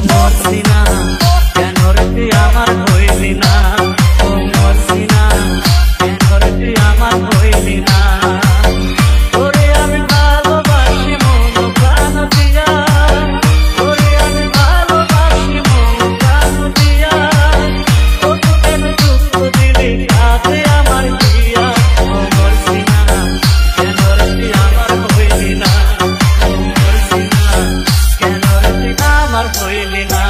মরসিনা কেন রে তুই আমার হইলি না, ও মরসিনা কেন রে তুই আমার হইলি না। তোরে আমি ভালোবাসি মন প্রাণ দিয়া, তোরে আমি ভালোবাসি মন প্রাণ দিয়া, কত কেন দুঃখ দিলি কাছে আমার দিয়া, ও মরসিনা কেন রে তুই আমার হইলি না, ও মরসিনা কেন রে তুই আমার হইলি না।